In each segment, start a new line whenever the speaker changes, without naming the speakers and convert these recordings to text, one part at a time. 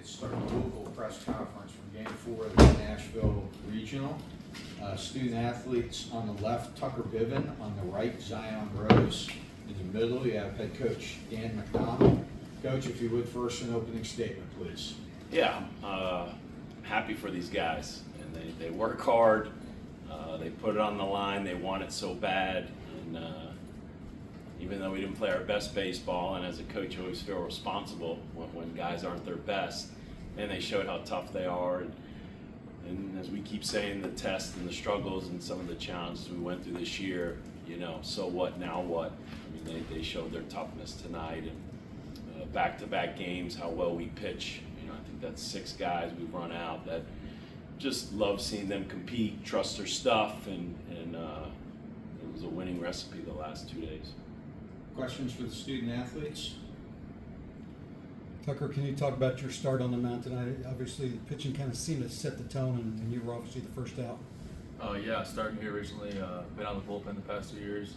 start the Louisville press conference from Game 4 of the Nashville Regional. Student athletes on the left, Tucker Biven. On the right, Zion Rose. In the middle, you have head coach Dan McDonnell. Coach, if you would, first an opening statement, please.
Yeah, happy for these guys. And they work hard. They put it on the line. They want it so bad. And even though we didn't play our best baseball, and as a coach, you always feel responsible when guys aren't their best, and they showed how tough they are. And as we keep saying, the tests and the struggles and some of the challenges we went through this year, you know, so what, now what? I mean, they showed their toughness tonight, and back-to-back games, how well we pitch. You know, I think that's 6 guys we've run out that just love seeing them compete, trust their stuff, and it was a winning recipe the last 2 days.
Questions for the student athletes?
Tucker, can you talk about your start on the mound tonight? Obviously, the pitching kind of seemed to set the tone, and you were obviously the first out.
Yeah, starting here recently, been on the bullpen the past 2 years.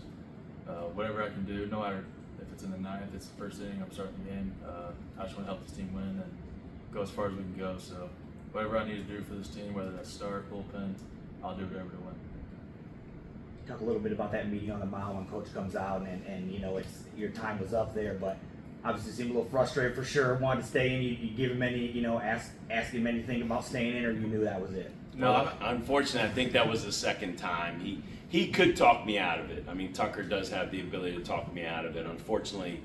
Whatever I can do, no matter if it's in the ninth, it's the first inning, I'm starting the game. I just want to help this team win and go as far as we can go. So whatever I need to do for this team, whether that's start, bullpen, I'll do whatever to win.
Talk a little bit about that meeting on the mound when coach comes out, and you know, it's your time was up there, but obviously seemed a little frustrated for sure. Wanted to stay in. You give him any, you know, ask him anything about staying in, or you knew that was it?
No, unfortunately, I think that was the second time. He could talk me out of it. I mean, Tucker does have the ability to talk me out of it. Unfortunately,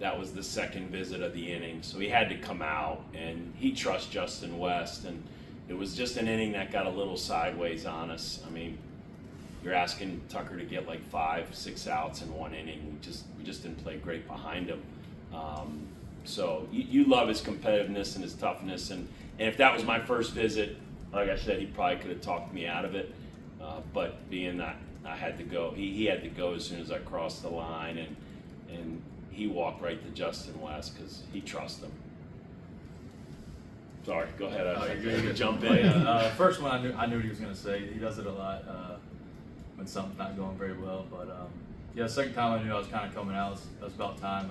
that was the second visit of the inning, so he had to come out, and he trusts Justin West, and it was just an inning that got a little sideways on us. I mean, you're asking Tucker to get like 5-6 outs in one inning. We just didn't play great behind him. So you love his competitiveness and his toughness, and if that was my first visit, like I said, he probably could have talked me out of it. But being that I had to go, he had to go as soon as I crossed the line, and he walked right to Justin West because he trusts him. Sorry, go ahead. I jump in.
First one, I knew what he was going to say. He does it a lot when something's not going very well. But yeah, second time I knew I was kind of coming out. It was about time.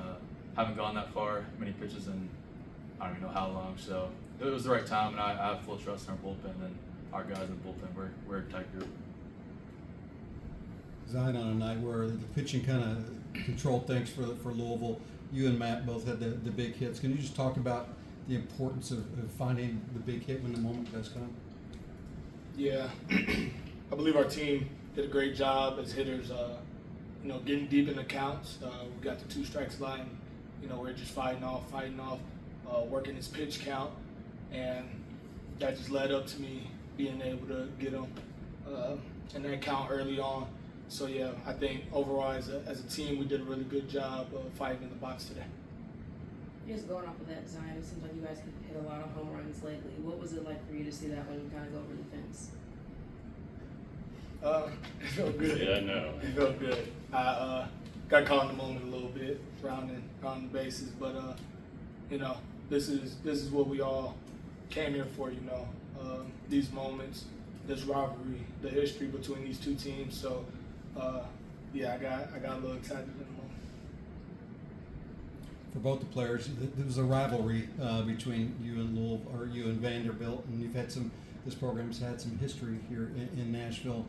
Haven't gone that far, many pitches, and I don't even know how long. So it was the right time, and I have full trust in our bullpen and our guys in the bullpen. We're a tight group.
Zion, on a night where the pitching kind of controlled things for Louisville, you and Matt both had the big hits. Can you just talk about the importance of finding the big hit when the moment does come?
Yeah, I believe our team did a great job as hitters, you know, getting deep in the counts. We got the 2 strikes line. You know, we're just fighting off, working his pitch count, and that just led up to me being able to get him in that count early on. So yeah, I think overall as a team, we did a really good job of fighting in the box today.
Just going off of that, Zion, it seems like you guys have hit a lot of home runs lately. What was it like for you to see that one kind of go over the fence?
It felt good.
Yeah, I know.
It felt good. I got caught in the moment a little bit, rounding the bases, but you know, this is what we all came here for. You know, these moments, this rivalry, the history between these 2 teams. So yeah, I got a little excited in the moment.
For both the players, there was a rivalry between you and Louisville, or you and Vanderbilt, and you've had this program's had some history here in Nashville.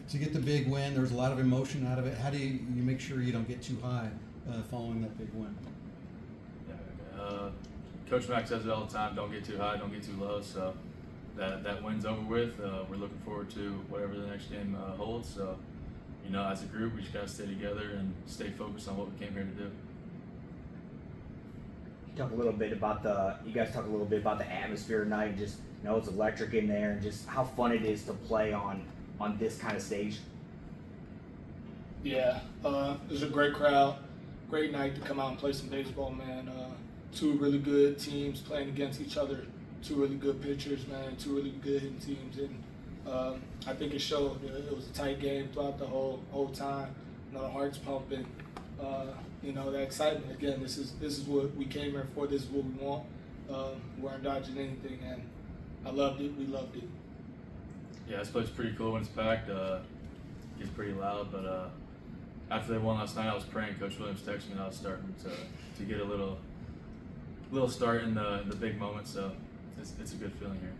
To get the big win, there's a lot of emotion out of it. How do you make sure you don't get too high following that big win?
Yeah, Coach Mack says it all the time, don't get too high, don't get too low. So that win's over with. We're looking forward to whatever the next game holds. So, you know, as a group, we just got to stay together and stay focused on what we came here to do.
You guys talk a little bit about the atmosphere tonight, and just, you know, it's electric in there, and just how fun it is to play on this kind of stage.
Yeah, it was a great crowd, great night to come out and play some baseball, man. 2 really good teams playing against each other, 2 really good pitchers, man, 2 really good hitting teams, and I think it showed. It was a tight game throughout the whole time. You know, the heart's pumping. You know, the excitement. Again, this is what we came here for. This is what we want. We weren't dodging anything, and I loved it. We loved it.
Yeah, this place is pretty cool when it's packed. It gets pretty loud, but after they won last night, I was praying. Coach Williams texted me, and I was starting to get a little little start in the big moments. So it's a good feeling here.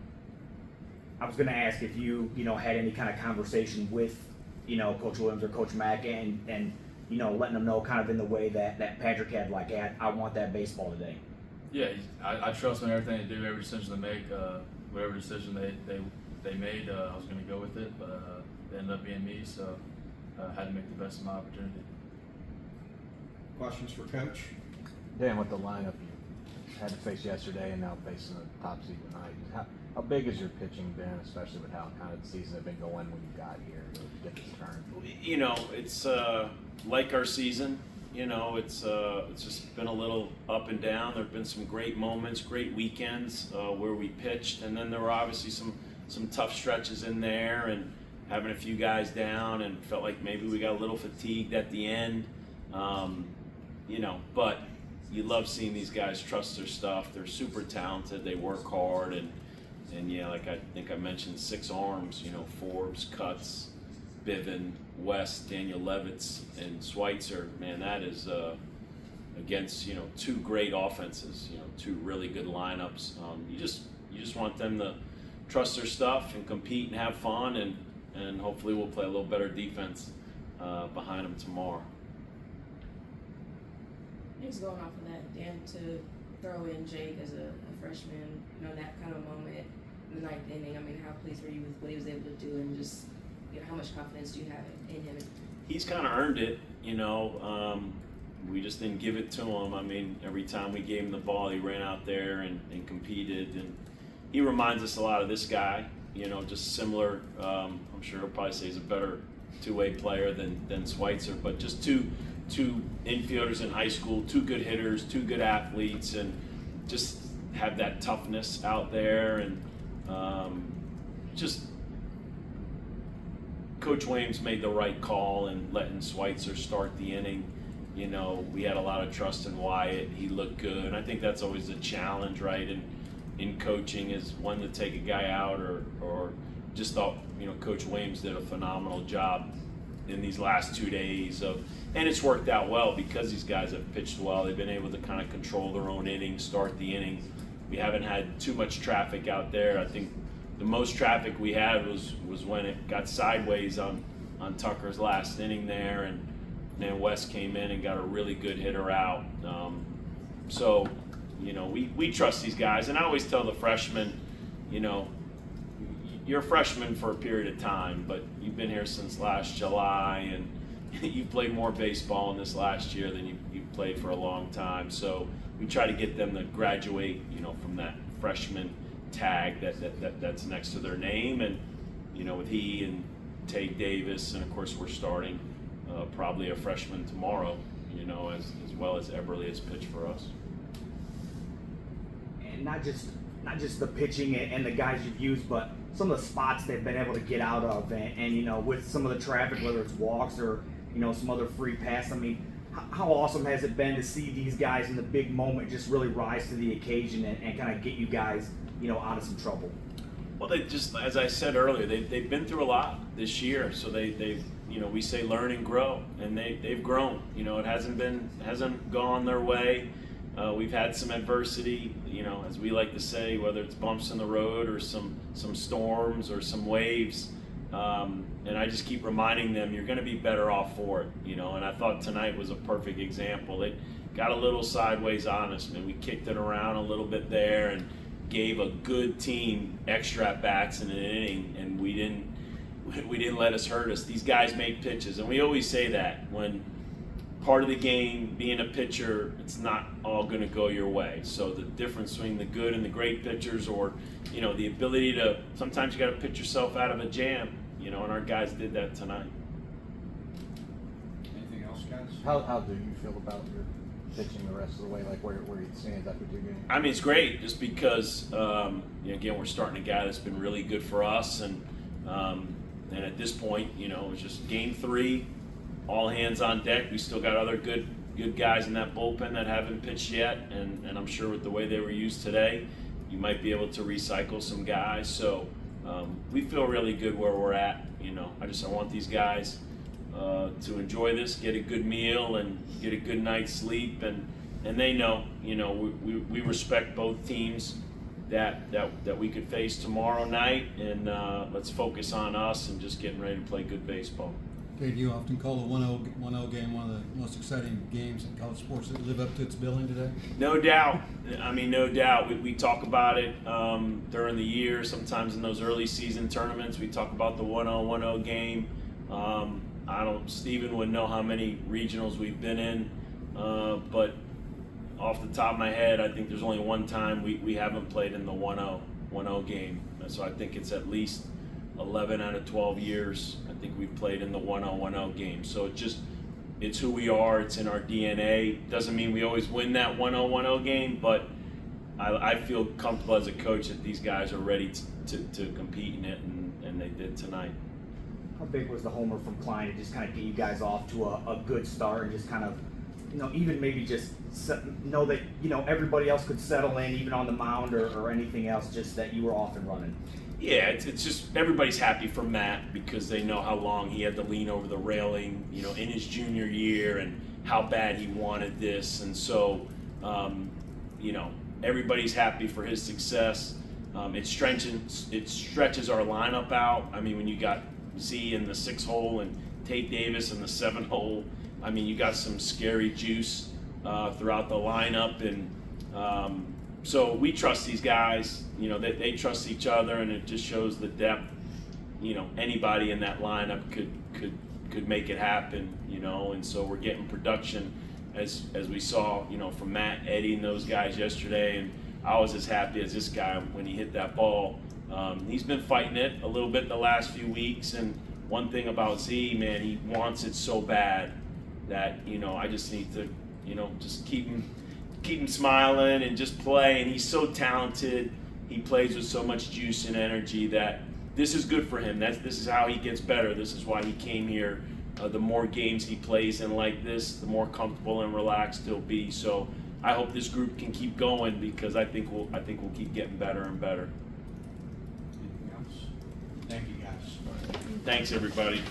I was going to ask if you had any kind of conversation with Coach Williams or Coach Mack and letting them know kind of in the way that Patrick had, like, I want that baseball today.
Yeah, I trust them in everything they do, every decision they make, whatever decision they made, I was going to go with it, but it ended up being me, so I had to make the best of my opportunity.
Questions for Coach?
Dan, with the lineup you had to face yesterday and now facing the top seed tonight, how big has your pitching been, especially with how kind of the season had been going when you got here to get this turn?
It's like our season. It's just been a little up and down. There have been some great moments, great weekends where we pitched, and then there were obviously some tough stretches in there, and having a few guys down, and felt like maybe we got a little fatigued at the end. But you love seeing these guys trust their stuff. They're super talented. They work hard, and yeah, like I think I mentioned, 6 arms. Forbes, Cutts, Biven, West, Daniel Levitz, and Schweitzer. Man, that is against 2 great offenses. 2 really good lineups. You just want them to trust their stuff and compete and have fun, and hopefully we'll play a little better defense behind them tomorrow.
Just going off of that, Dan, to throw in Jake as a freshman, that kind of moment in the 9th inning. I mean, how pleased were you with what he was able to do, and just how much confidence do you have in him?
He's kind of earned it, we just didn't give it to him. I mean, every time we gave him the ball, he ran out there and competed, and he reminds us a lot of this guy, just similar. I'm sure he'll probably say he's a better two-way player than Schweitzer, but just two infielders in high school, 2 good hitters, 2 good athletes, and just have that toughness out there, and just Coach Williams made the right call in letting Schweitzer start the inning. We had a lot of trust in Wyatt. He looked good, and I think that's always a challenge, right? In coaching, is when to take a guy out, or just thought Coach Williams did a phenomenal job in these last 2 days and it's worked out well because these guys have pitched well. They've been able to kind of control their own inning, start the inning. We haven't had too much traffic out there. I think the most traffic we had was when it got sideways on Tucker's last inning there, and then West came in and got a really good hitter out. So we trust these guys, and I always tell the freshmen, you're a freshman for a period of time, but you've been here since last July, and you've played more baseball in this last year than you've played for a long time. So we try to get them to graduate, from that freshman tag that's next to their name, and with he and Tate Davis, and of course we're starting probably a freshman tomorrow, as well as Eberle has pitched for us.
And not just the pitching and the guys you've used, but some of the spots they've been able to get out of, and with some of the traffic, whether it's walks or some other free pass. I mean, how awesome has it been to see these guys in the big moment just really rise to the occasion and kind of get you guys out of some trouble?
Well, they just, as I said earlier, they've been through a lot this year, so they've we say learn and grow, and they've grown. It hasn't gone their way. We've had some adversity, as we like to say, whether it's bumps in the road or some storms or some waves. And I just keep reminding them, you're going to be better off for it, and I thought tonight was a perfect example. They got a little sideways on us, man. We kicked it around a little bit there and gave a good team extra at-bats in an inning, and we didn't let us hurt us. These guys make pitches, and we always say that when part of the game, being a pitcher, it's not all going to go your way. So the difference between the good and the great pitchers, or the ability to, sometimes you got to pitch yourself out of a jam, and our guys did that tonight.
Anything else, guys?
How do you feel about your pitching the rest of the way, like where you stand after 2 games?
I mean, it's great just because again, we're starting a guy that's been really good for us, and at this point, it's just game 3, all hands on deck. We still got other good guys in that bullpen that haven't pitched yet, and I'm sure with the way they were used today, you might be able to recycle some guys. So we feel really good where we're at. I want these guys to enjoy this, get a good meal, and get a good night's sleep, and and they know, we respect both teams that we could face tomorrow night, and let's focus on us and just getting ready to play good baseball.
Dave, you often call the 1-0 game one of the most exciting games in college sports. Did it live up to its billing today?
No doubt. No doubt. We talk about it during the year. Sometimes in those early season tournaments, we talk about the 1-0 game. Steven would know how many regionals we've been in, but off the top of my head, I think there's only one time we haven't played in the 1-0 game. So I think it's at least 11 out of 12 years. I think we've played in the 1-0 game. So it's who we are. It's in our DNA. Doesn't mean we always win that 1-0 game, but I feel comfortable as a coach that these guys are ready to compete in it, and they did tonight.
How big was the homer from Klein to just kind of get you guys off to a good start and just kind of, even maybe just know that, everybody else could settle in even on the mound or anything else, just that you were off and running?
Yeah, it's just everybody's happy for Matt because they know how long he had to lean over the railing, in his junior year, and how bad he wanted this. And so, everybody's happy for his success. It stretches our lineup out. When you got Z in the 6 hole and Tate Davis in the 7 hole, you got some scary juice throughout the lineup. And so we trust these guys, they trust each other, and it just shows the depth. Anybody in that lineup could make it happen, and so we're getting production as we saw, from Matt, Eddie, and those guys yesterday. And I was as happy as this guy when he hit that ball. He's been fighting it a little bit the last few weeks, and one thing about Z, man, he wants it so bad that, I just need to, just keep him smiling and just play. And he's so talented. He plays with so much juice and energy that this is good for him. This is how he gets better. This is why he came here. The more games he plays in like this, the more comfortable and relaxed he'll be. So I hope this group can keep going, because I think we'll keep getting better and better.
Anything else? Thank you, guys.
Thanks, everybody.